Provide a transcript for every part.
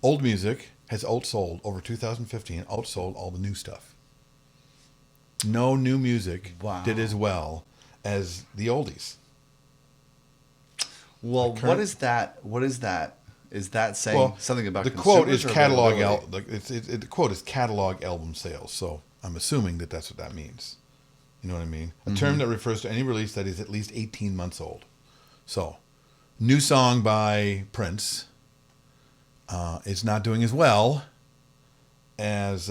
old music has outsold, over 2015, outsold all the new stuff. No new music did as well as the oldies. Well, what is that? What is that? Is that saying something about the consumers quote is or catalog? availability? The quote is catalog album sales. So I'm assuming that that's what that means. You know what I mean? A term that refers to any release that is at least 18 months old. So, new song by Prince is not doing as well as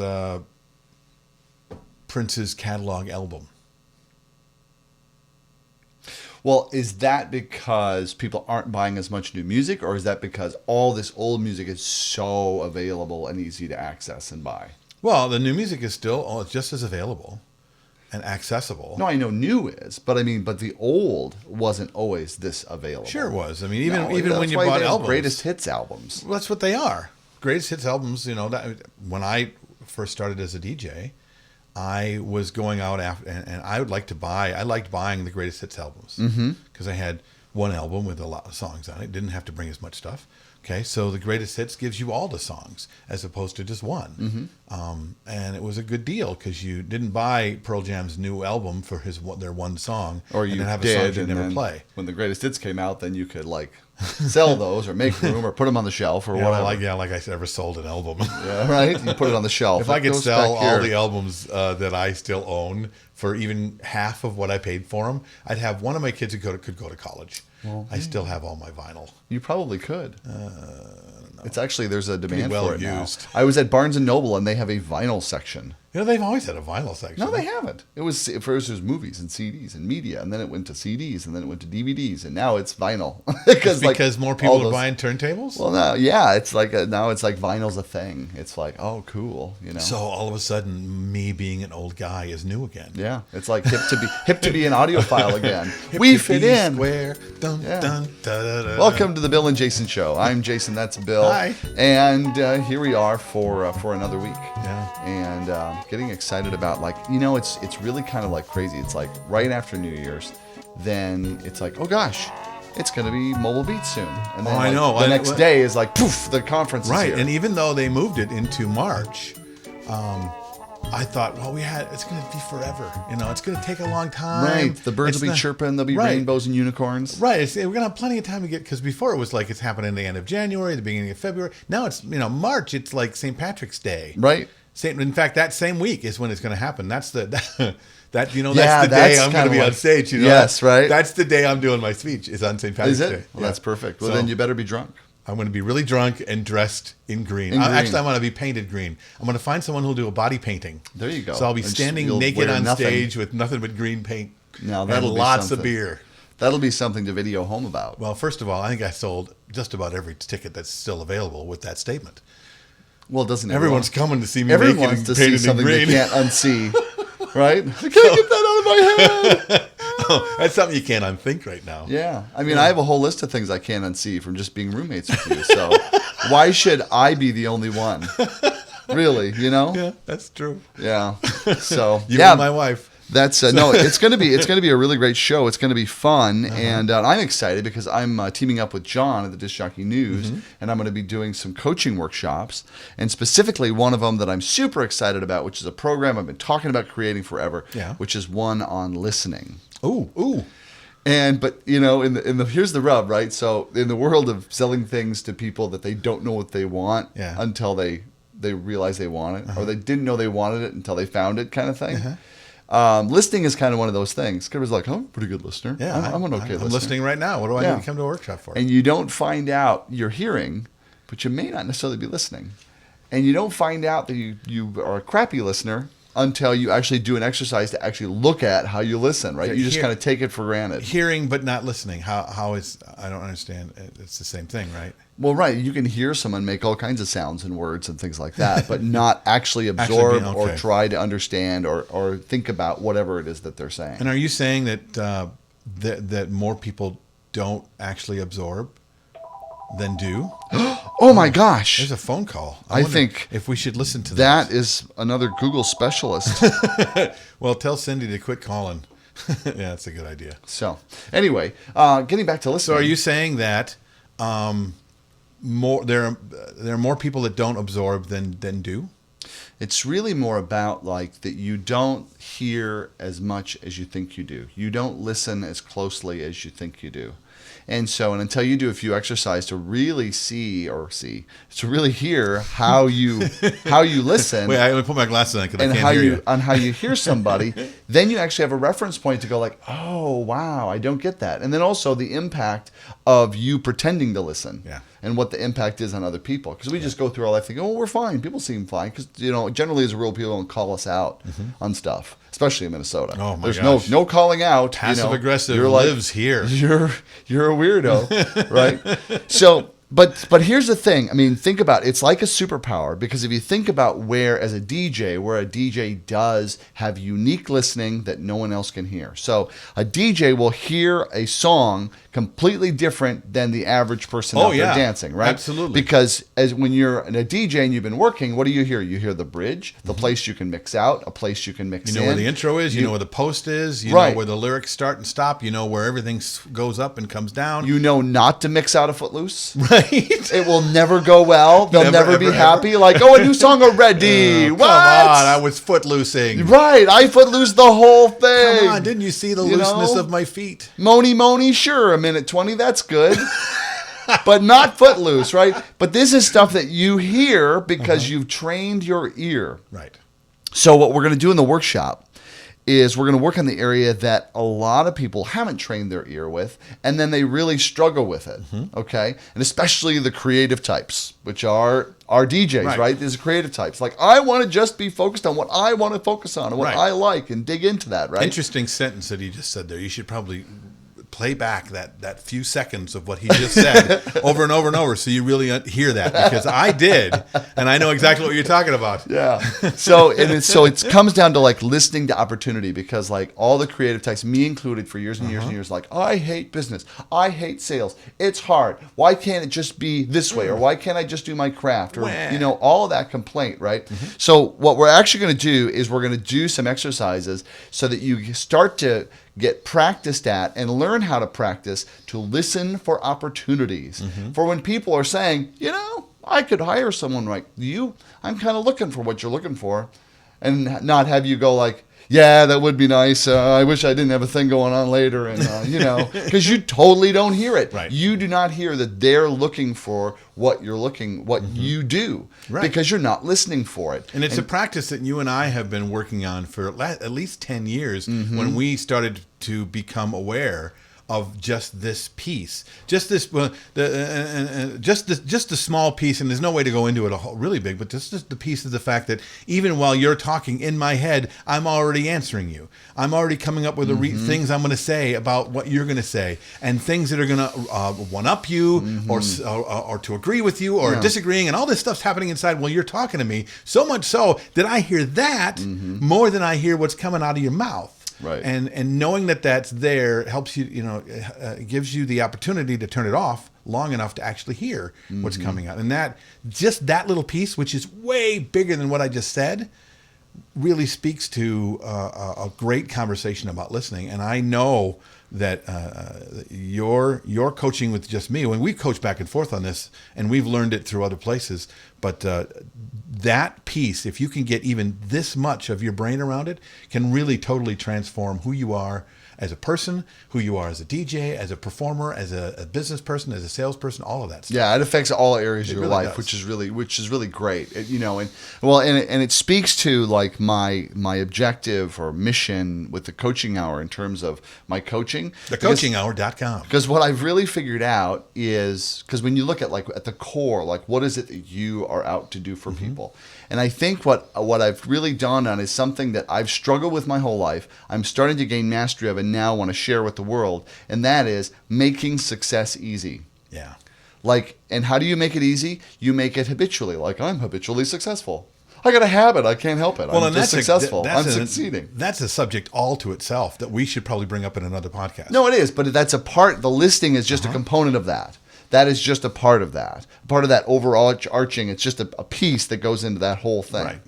Prince's catalog album. Well, is that because people aren't buying as much new music, or is that because all this old music is so available and easy to access and buy? Well, the new music is still just as available and accessible. No, I know new is, but the old wasn't always this available. Sure it was. I mean, even when you bought albums. Greatest hits albums. Well, that's what they are. Greatest hits albums, that when I first started as a DJ, I was going out after, and I liked buying the greatest hits albums because I had one album with a lot of songs on it. Didn't have to bring as much stuff. Okay, so the greatest hits gives you all the songs as opposed to just one, and it was a good deal because you didn't buy Pearl Jam's new album for their one song, or you and then have did, a song you never then play. When the greatest hits came out, then you could sell those or make room or put them on the shelf or whatever. Like I ever sold an album. Yeah, right. You put it on the shelf. If I could sell all the albums that I still own for even half of what I paid for them, I'd have one of my kids who could go to college. Well, I still have all my vinyl. You probably could. It's actually, there's a demand for it used. now. I was at Barnes & Noble and they have a vinyl section. They've always had a vinyl section. No, they haven't. It was first there's movies and CDs and media, and then it went to CDs, and then it went to DVDs, and now it's vinyl. because more people are buying turntables? Well, now, yeah, it's now it's like vinyl's a thing. It's like, oh, cool, So all of a sudden, me being an old guy is new again. Yeah, it's like hip to be an audiophile again. We fit in. Square. Dun, Yeah. dun, da, da, da. Welcome to the Bill and Jason Show. I'm Jason. That's Bill. Hi. And here we are for another week. Yeah. And getting excited about it's really kind of like crazy. It's like right after New Year's, then it's like, oh gosh, it's going to be Mobile Beats soon. And then I know. The next day is like, poof, the conference is here. And even though they moved it into March, I thought, it's going to be forever. It's going to take a long time. Right. The birds will be chirping. There'll be rainbows and unicorns. Right. We're going to have plenty of time to get, because before it was like it's happening at the end of January, the beginning of February. Now it's, March, it's like St. Patrick's Day. Right. In fact, that same week is when it's going to happen. That's the that's the day I'm going to be on stage. Yes, right. That's the day I'm doing my speech. Is on St. Patrick's Day. Is it? Well, that's perfect. Well, then you better be drunk. I'm going to be really drunk and dressed in green. Actually, I'm going to be painted green. I'm going to find someone who'll do a body painting. There you go. So I'll be standing naked on stage with nothing but green paint. Now that'll be lots of beer. That'll be something to video home about. Well, first of all, I think I sold just about every ticket that's still available with that statement. Well, doesn't everyone's coming to see me naked and wants to see something green. they can't unsee, right? I can't get that out of my head. That's something you can't unthink right now. Yeah. I mean, I have a whole list of things I can't unsee from just being roommates with you. So why should I be the only one? Really, Yeah, that's true. Yeah. So, you and my wife. That's no. It's gonna be a really great show. It's gonna be fun, and I'm excited because I'm teaming up with John at the Disc Jockey News, and I'm going to be doing some coaching workshops, and specifically one of them that I'm super excited about, which is a program I've been talking about creating forever, which is one on listening. Ooh. But here's the rub, right? So in the world of selling things to people that they don't know what they want until they realize they want it, or they didn't know they wanted it until they found it, kind of thing. Listening is kind of one of those things. Everybody's like, I'm a pretty good listener. Yeah, I'm an okay listener. I'm listening right now. What do I need to come to a workshop for? And you don't find out you're hearing, but you may not necessarily be listening. And you don't find out that you are a crappy listener until you actually do an exercise to actually look at how you listen, right? You just kind of take it for granted. Hearing but not listening. How is, I don't understand. It's the same thing, right? Well, right. You can hear someone make all kinds of sounds and words and things like that, but not actually absorb or try to understand or think about whatever it is that they're saying. And are you saying that that more people don't actually absorb than do? Oh my gosh. There's a phone call. I think if we should listen to that is another Google specialist. Well, tell Cindy to quit calling. Yeah, that's a good idea. So, anyway, getting back to listening. So are you saying that there are more people that don't absorb than do. It's really more about like that you don't hear as much as you think you do. You don't listen as closely as you think you do. And so, and until you do a few exercises to really to really hear how you listen. Wait, I let me put my glasses on because I can't hear you. On how you hear somebody, then you actually have a reference point to go like, oh wow, I don't get that. And then also the impact of you pretending to listen. Yeah. And what the impact is on other people. Because we just go through our life thinking, oh, we're fine. People seem fine. Because, generally as a rule, people don't call us out on stuff, especially in Minnesota. Oh, my There's gosh. no calling out. Passive-aggressive like, lives here. You're a weirdo, right? So, but here's the thing. I mean, think about it. It's like a superpower. Because if you think about where a DJ does have unique listening that no one else can hear. So a DJ will hear a song completely different than the average person out there dancing, right? Absolutely. Because when you're a DJ and you've been working, what do you hear? You hear the bridge, the place you can mix out, a place you can mix in. You know where the intro is, you know where the post is, you know where the lyrics start and stop, you know where everything goes up and comes down. You know not to mix out a Footloose. Right. It will never go well. They'll never be happy. Like, a new song already. What? Come on, I was footloosing. Right, I footloose the whole thing. Come on, didn't you see the looseness of my feet? Moni, sure, a minute 20, that's good. But not footloose, right? But this is stuff that you hear because you've trained your ear. Right. So what we're going to do in the workshop is we're going to work on the area that a lot of people haven't trained their ear with, and then they really struggle with it, okay? And especially the creative types, which are our DJs, right? These are creative types. Like, I want to just be focused on what I want to focus on and what I like and dig into that, right? Interesting sentence that he just said there. You should probably play back that few seconds of what he just said over and over and over so you really hear that, because I did, and I know exactly what you're talking about. Yeah. So it comes down to like listening to opportunity, because like all the creative types, me included, for years and years and years, like, I hate business, I hate sales, it's hard, why can't it just be this way, or why can't I just do my craft, or all of that complaint, right? So what we're actually going to do is we're going to do some exercises so that you start to get practiced at and learn how to practice to listen for opportunities. For when people are saying, I could hire someone like you, I'm kind of looking for what you're looking for, and not have you go like, yeah, that would be nice. I wish I didn't have a thing going on later. And, because you totally don't hear it. Right. You do not hear that they're looking for what you do, because you're not listening for it. And it's a practice that you and I have been working on for at least 10 years when we started to become aware of just this piece, just this, just the small piece, and there's no way to go into it really big, but just the piece of the fact that even while you're talking in my head, I'm already answering you. I'm already coming up with things I'm going to say about what you're going to say, and things that are going to one up you, or to agree with you, or disagreeing, and all this stuff's happening inside while you're talking to me. So much so that I hear that more than I hear what's coming out of your mouth. Right. And knowing that that's there helps you, gives you the opportunity to turn it off long enough to actually hear what's coming out. And that little piece, which is way bigger than what I just said, really speaks to a great conversation about listening. And I know that your coaching with just me, when we've coached back and forth on this, and we've learned it through other places, but that piece, if you can get even this much of your brain around it, can really totally transform who you are as a person, who you are as a DJ, as a performer, as a business person, as a salesperson, all of that stuff. Yeah, it affects all areas of your really life, does. which is really great. And it speaks to like my objective or mission with the coaching hour in terms of my coaching. TheCoachingHour.com. Because what I've really figured out is, because when you look at like at the core, like what is it that you are out to do for people? And I think what I've really dawned on is something that I've struggled with my whole life. I'm starting to gain mastery of and now want to share with the world. And that is making success easy. Yeah. Like, and how do you make it easy? You make it habitually. Like, I'm habitually successful. I got a habit. I can't help it. I'm just successful. I'm succeeding. That's a subject all to itself that we should probably bring up in another podcast. No, it is. But that's a part. The listing is just a component of that. That is just a part of that. Part of that overall arching. It's just a piece that goes into that whole thing. Right.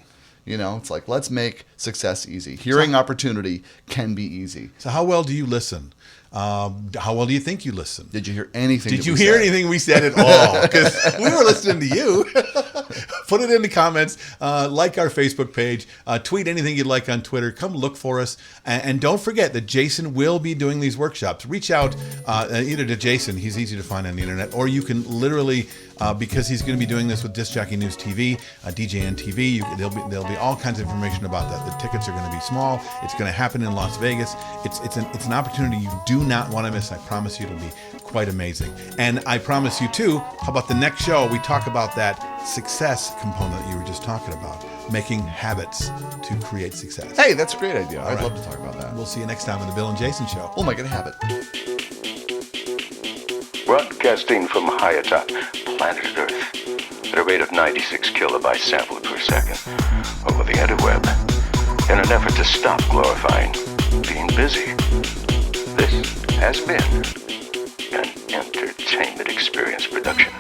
It's like, let's make success easy. Hearing opportunity can be easy. So how well do you listen? How well do you think you listen? Did you hear anything? Did you hear anything we said at all? Because we were listening to you. Put it in the comments. Like our Facebook page. Tweet anything you'd like on Twitter. Come look for us. And don't forget that Jason will be doing these workshops. Reach out either to Jason. He's easy to find on the internet. Or you can literally, because he's going to be doing this with Disc Jockey News TV, DJN TV, there'll be all kinds of information about that. The tickets are going to be small. It's going to happen in Las Vegas. It's an opportunity you do not want to miss. I promise you it'll be quite amazing. And I promise you too, how about the next show we talk about that success component that you were just talking about, making habits to create success. Hey, that's a great idea. I'd love to talk about that. We'll see you next time on the Bill and Jason Show. Oh, make it a habit. Broadcasting from high atop planet Earth at a rate of 96 kilobytes sampled per second over the interweb in an effort to stop glorifying being busy. This has been an entertainment experience production.